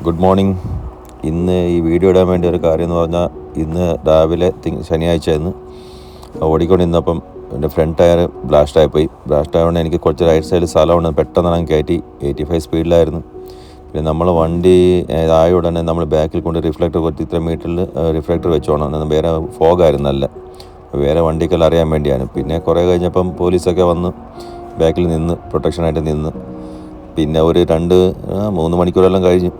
Good morning. ഇന്ന് ഈ video ഇടാൻ വേണ്ടി ഒരു കാര്യം എന്ന് പറഞ്ഞാൽ, ഇന്ന് രാവിലെ ശനിയാഴ്ചയായിരുന്നു ഓടിക്കൊണ്ടിരുന്നപ്പം എൻ്റെ ഫ്രണ്ട് ടയർ ബ്ലാസ്റ്റായിപ്പോയി. ബ്ലാസ്റ്റായതുകൊണ്ട് എനിക്ക് കുറച്ച് റൈറ്റ് സൈഡിൽ സ്ഥലമുണ്ട്, പെട്ടെന്ന് കയറ്റി 85 സ്പീഡിലായിരുന്നു. പിന്നെ നമ്മൾ വണ്ടി ആയ ഉടനെ നമ്മൾ ബാക്കിൽ കൊണ്ട് റിഫ്ലക്ടർ കുറച്ച് ഇത്ര മീറ്ററിൽ റിഫ്ലക്ടർ വെച്ചോണം. വേറെ ഫോഗായിരുന്നു, നല്ല വേറെ വണ്ടിക്കെല്ലാം അറിയാൻ വേണ്ടിയാണ്. പിന്നെ കുറേ കഴിഞ്ഞപ്പം പോലീസൊക്കെ വന്ന് ബാക്കിൽ നിന്ന് പ്രൊട്ടക്ഷനായിട്ട് നിന്ന്. പിന്നെ ഒരു 2-3 മണിക്കൂറെല്ലാം കഴിഞ്ഞു.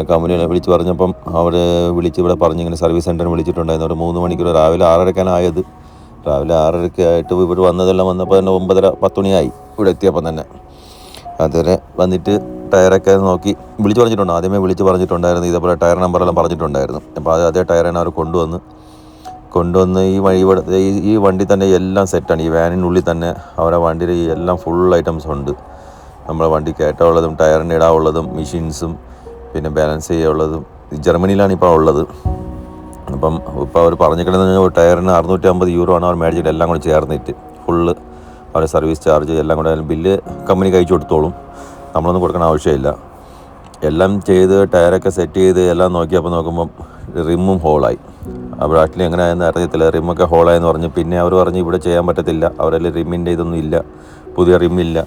കമ്പനികളെ വിളിച്ച് പറഞ്ഞപ്പം അവർ വിളിച്ച് ഇവിടെ പറഞ്ഞിങ്ങനെ സർവീസ് സെൻറ്ററിന് വിളിച്ചിട്ടുണ്ടായിരുന്നു. ഒരു 3 മണിക്കൂർ, രാവിലെ 6:30 രാവിലെ 6:30 ആയിട്ട് ഇവർ വന്നപ്പോൾ തന്നെ 9:30-10 മണിയായി ഇവിടെ എത്തിയപ്പം തന്നെ. അതുവരെ വന്നിട്ട് ടയറൊക്കെ നോക്കി വിളിച്ച് പറഞ്ഞിട്ടുണ്ട്. ആദ്യമേ വിളിച്ച് പറഞ്ഞിട്ടുണ്ടായിരുന്നു, ഇതേപോലെ ടയർ നമ്പറെല്ലാം പറഞ്ഞിട്ടുണ്ടായിരുന്നു. അപ്പോൾ അതേ ടയറിനെ അവർ കൊണ്ടുവന്ന് ഈ വണ്ടി തന്നെ എല്ലാം സെറ്റാണ്. ഈ വാനിനുള്ളിൽ തന്നെ അവരുടെ വണ്ടിയിൽ എല്ലാം ഫുൾ ഐറ്റംസ് ഉണ്ട്. നമ്മളെ വണ്ടി കയറ്റാനുള്ളതും ടയറിന് ഇടാനുള്ളതും മെഷീൻസും പിന്നെ ബാലൻസ് ചെയ്യാനുള്ളതും. ജർമ്മനിയിലാണ് ഇപ്പോൾ ഉള്ളത്. അപ്പം ഇപ്പോൾ അവർ പറഞ്ഞിട്ടുണ്ടെന്ന് പറഞ്ഞാൽ ടയറിന് 650 യൂറോ ആണ് അവർ മേടിച്ചിട്ട്, എല്ലാം കൂടെ ചേർന്നിട്ട് ഫുള്ള് അവരുടെ സർവീസ് ചാർജ് എല്ലാം കൂടെ ബില്ല് കമ്പനി കഴിച്ചു കൊടുത്തോളും. നമ്മളൊന്നും കൊടുക്കേണ്ട ആവശ്യമില്ല. എല്ലാം ചെയ്ത് ടയറൊക്കെ സെറ്റ് ചെയ്ത് എല്ലാം നോക്കുമ്പം റിമ്മും ഹോളായി. അവർ ആക്ച്വലി എങ്ങനെയാണെന്ന് അറിയത്തില്ല, റിമ്മൊക്കെ ഹോളായെന്ന് പറഞ്ഞു. പിന്നെ അവർ പറഞ്ഞ് ഇവിടെ ചെയ്യാൻ പറ്റത്തില്ല, അവരെല്ലാം റിമ്മിൻ്റെ ഇതൊന്നും ഇല്ല, പുതിയ റിമ്മില്ല.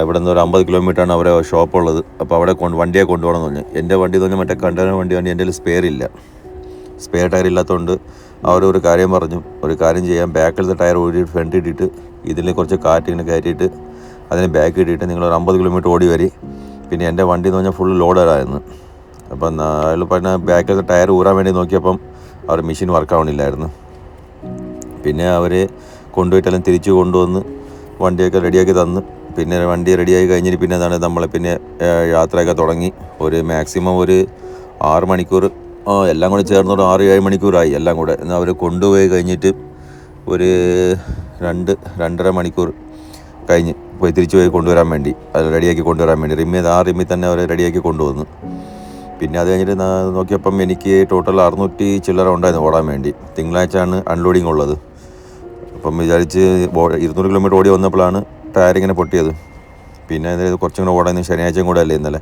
ഇവിടെ നിന്ന് ഒരു 50 കിലോമീറ്ററാണ് അവരെ ഷോപ്പുള്ളത്. അപ്പോൾ അവിടെ വണ്ടിയെ കൊണ്ടുപോകണമെന്ന് പറഞ്ഞു. എൻ്റെ വണ്ടി എന്ന് പറഞ്ഞാൽ മറ്റേ കണ്ടെയ്നർ വണ്ടിയാണ്, എൻ്റെ കയ്യിൽ സ്പെയർ ടയർ ഇല്ലാത്തതുകൊണ്ട് അവരൊരു കാര്യം പറഞ്ഞു, ഒരു കാര്യം ചെയ്യാം, ബാക്കിലത്തെ ടയർ ഓടിയിട്ട് ഫ്രണ്ട് ഇട്ടിട്ട് ഇതിൽ കുറച്ച് കാറ്റിങ്ങനെ കയറ്റിയിട്ട് അതിന് ബാക്ക് ഇട്ടിട്ട് നിങ്ങളൊരു 50 കിലോമീറ്റർ ഓടി വരി. പിന്നെ എൻ്റെ വണ്ടി എന്ന് പറഞ്ഞാൽ ഫുൾ ലോഡറായിരുന്നു. അപ്പം അയാൾ പറഞ്ഞ ബാക്കിലത്തെ ടയർ ഊറാൻ വേണ്ടി നോക്കിയപ്പം അവർ മെഷീൻ വർക്കാവണില്ലായിരുന്നു. പിന്നെ അവർ കൊണ്ടുപോയിട്ടെല്ലാം തിരിച്ചു കൊണ്ടുവന്ന് വണ്ടിയൊക്കെ റെഡിയാക്കി തന്ന്. പിന്നെ വണ്ടി റെഡിയായി കഴിഞ്ഞിട്ട് പിന്നെ നമ്മൾ പിന്നെ യാത്രയൊക്കെ തുടങ്ങി. ഒരു മാക്സിമം ഒരു 6 മണിക്കൂർ, എല്ലാം കൂടെ ചേർന്നോട് 6-7 മണിക്കൂറായി എല്ലാം കൂടെ. എന്നാൽ അവർ കൊണ്ടുപോയി കഴിഞ്ഞിട്ട് ഒരു 2-2.5 മണിക്കൂർ കഴിഞ്ഞ് തിരിച്ചു പോയി കൊണ്ടുവരാൻ വേണ്ടി, അത് റെഡിയാക്കി കൊണ്ടുവരാൻ വേണ്ടി റിമ്മിൽ തന്നെ അവർ റെഡിയാക്കി കൊണ്ടുവന്നു. പിന്നെ അത് കഴിഞ്ഞിട്ട് നോക്കിയപ്പം എനിക്ക് ടോട്ടൽ 600 ചില്ലറ ഉണ്ടായിരുന്നു ഓടാൻ വേണ്ടി. തിങ്കളാഴ്ചയാണ് അൺലോഡിങ് ഉള്ളത്. അപ്പം വിചാരിച്ച് 200 കിലോമീറ്റർ ഓടി വന്നപ്പോഴാണ് ടയറിങ്ങനെ പൊട്ടിയത്. പിന്നെ അതായത് കുറച്ചും കൂടെ ഓടാൻ ശനിയാഴ്ചയും കൂടെ അല്ലേ ഇന്നലെ.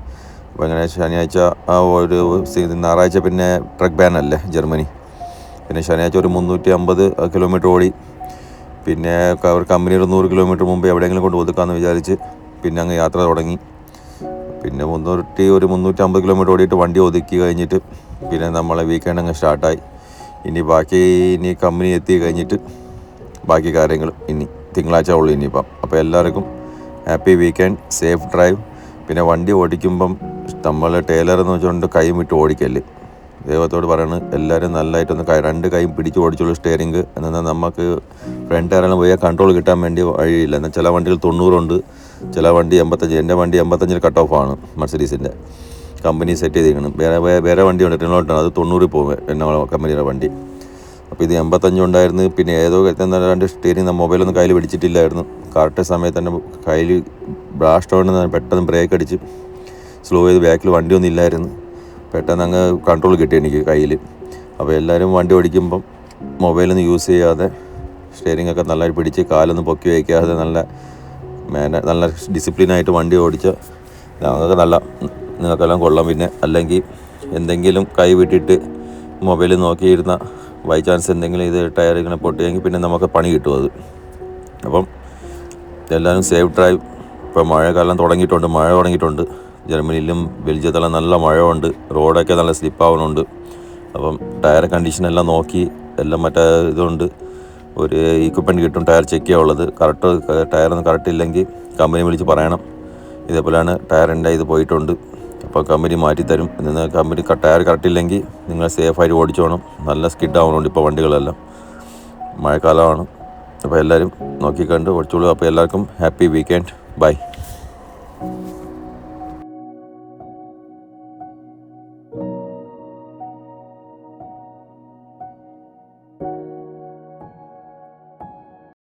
അപ്പോൾ അങ്ങനെ ശനിയാഴ്ച ഞായറാഴ്ച പിന്നെ ട്രക്ക് ബാൻ അല്ലേ ജർമ്മനി. പിന്നെ ശനിയാഴ്ച ഒരു 350 കിലോമീറ്റർ ഓടി. പിന്നെ അവർ കമ്പനി ഒരു 100 കിലോമീറ്റർ മുമ്പ് എവിടെയെങ്കിലും കൊണ്ട് ഒതുക്കാമെന്ന് വിചാരിച്ച് പിന്നെ അങ്ങ് യാത്ര തുടങ്ങി. പിന്നെ 350 കിലോമീറ്റർ ഓടിയിട്ട് വണ്ടി ഒതുക്കി കഴിഞ്ഞിട്ട് പിന്നെ നമ്മളെ വീക്കെൻഡ് അങ്ങ് സ്റ്റാർട്ടായി. ഇനി കമ്പനി എത്തി കഴിഞ്ഞിട്ട് ബാക്കി കാര്യങ്ങൾ ഇനി തിങ്കളാഴ്ച ഉള്ളൂ ഇനിയിപ്പം. അപ്പോൾ എല്ലാവർക്കും ഹാപ്പി വീക്കെൻഡ്, സേഫ് ഡ്രൈവ്. പിന്നെ വണ്ടി ഓടിക്കുമ്പം നമ്മൾ ടൈലറെന്ന് വെച്ചുകൊണ്ട് കൈ വിട്ട് ഓടിക്കല്. ദൈവത്തോട് പറയണത് എല്ലാവരും നല്ലതായിട്ടൊന്ന് 2 കൈയും പിടിച്ച് ഓടിച്ചുള്ളൂ സ്റ്റിയറിങ്. എന്നാൽ നമുക്ക് ഫ്രണ്ട് ടയറെല്ലാം പോയാൽ കൺട്രോൾ കിട്ടാൻ വേണ്ടി വഴിയില്ല. എന്നാൽ ചില വണ്ടികൾ 90 ഉണ്ട്, ചില വണ്ടി 85. എൻ്റെ വണ്ടി 85 കട്ട് ഓഫാണ്, മെർസിഡീസിൻ്റെ കമ്പനി സെറ്റ് ചെയ്തിരിക്കണം. വേറെ വണ്ടി ഉണ്ട് റിനോൾട്ടാണ്, അത് 90 പോകും എന്നെ കമ്പനിയുടെ വണ്ടി. അപ്പോൾ ഇത് 85 ഉണ്ടായിരുന്നു. പിന്നെ ഏതോ 2 സ്റ്റിയറിങ് മൊബൈലൊന്നും കയ്യിൽ പിടിച്ചിട്ടില്ലായിരുന്നു. കറക്റ്റ് സമയത്ത് തന്നെ കയ്യിൽ ബ്ലാസ്റ്റ് ആവുന്ന പെട്ടെന്ന് ബ്രേക്ക് അടിച്ച് സ്ലോ ചെയ്ത്, ബാക്കിൽ വണ്ടിയൊന്നും ഇല്ലായിരുന്നു. പെട്ടെന്ന് അങ്ങ് കൺട്രോൾ കിട്ടി എനിക്ക് കയ്യിൽ. അപ്പോൾ എല്ലാവരും വണ്ടി ഓടിക്കുമ്പം മൊബൈലൊന്നും യൂസ് ചെയ്യാതെ സ്റ്റിയറിംഗ് ഒക്കെ നല്ലതായിട്ട് പിടിച്ച് കാലൊന്നും പൊക്കി വയ്ക്കാതെ നല്ല ഡിസിപ്ലിനായിട്ട് വണ്ടി ഓടിച്ച് നിങ്ങൾക്കെല്ലാം കൊള്ളാം. പിന്നെ അല്ലെങ്കിൽ എന്തെങ്കിലും കൈ വിട്ടിട്ട് മൊബൈൽ നോക്കിയിരുന്ന ബൈ ചാൻസ് എന്തെങ്കിലും ഇത് ടയർ ഇങ്ങനെ പൊട്ടിയെങ്കിൽ പിന്നെ നമുക്ക് പണി കിട്ടും അത്. അപ്പം എല്ലാവരും സേഫ് ഡ്രൈവ്. ഇപ്പോൾ മഴ തുടങ്ങിയിട്ടുണ്ട് ജർമ്മനിയിലും ബെൽജിയത്തെല്ലാം നല്ല മഴയുണ്ട്. റോഡൊക്കെ നല്ല സ്ലിപ്പാവുന്നുണ്ട്. അപ്പം ടയർ കണ്ടീഷനെല്ലാം നോക്കി എല്ലാം മറ്റേ ഇതുകൊണ്ട് ഒരു ഇക്വിപ്മെൻറ്റ് കിട്ടും ടയർ ചെക്ക് ചെയ്യാനുള്ളത്. ടയറൊന്നും കറക്റ്റ് ഇല്ലെങ്കിൽ കമ്പനി വിളിച്ച് പറയണം, ഇതേപോലെയാണ് ടയറിൻ്റെ ഇത് പോയിട്ടുണ്ട്, അപ്പോൾ കമ്പനി മാറ്റിത്തരും. കമ്പനി ടയർ കറക്റ്റില്ലെങ്കിൽ നിങ്ങൾ സേഫായിട്ട് ഓടിച്ചോണം. നല്ല സ്കിഡ് ആവുന്നുണ്ട് ഇപ്പോൾ വണ്ടികളെല്ലാം, മഴക്കാലമാണ്. അപ്പോൾ എല്ലാവരും നോക്കിക്കണ്ട് ഓടിച്ചോളൂ. അപ്പോൾ എല്ലാവർക്കും ഹാപ്പി വീക്കെൻഡ്, ബൈ.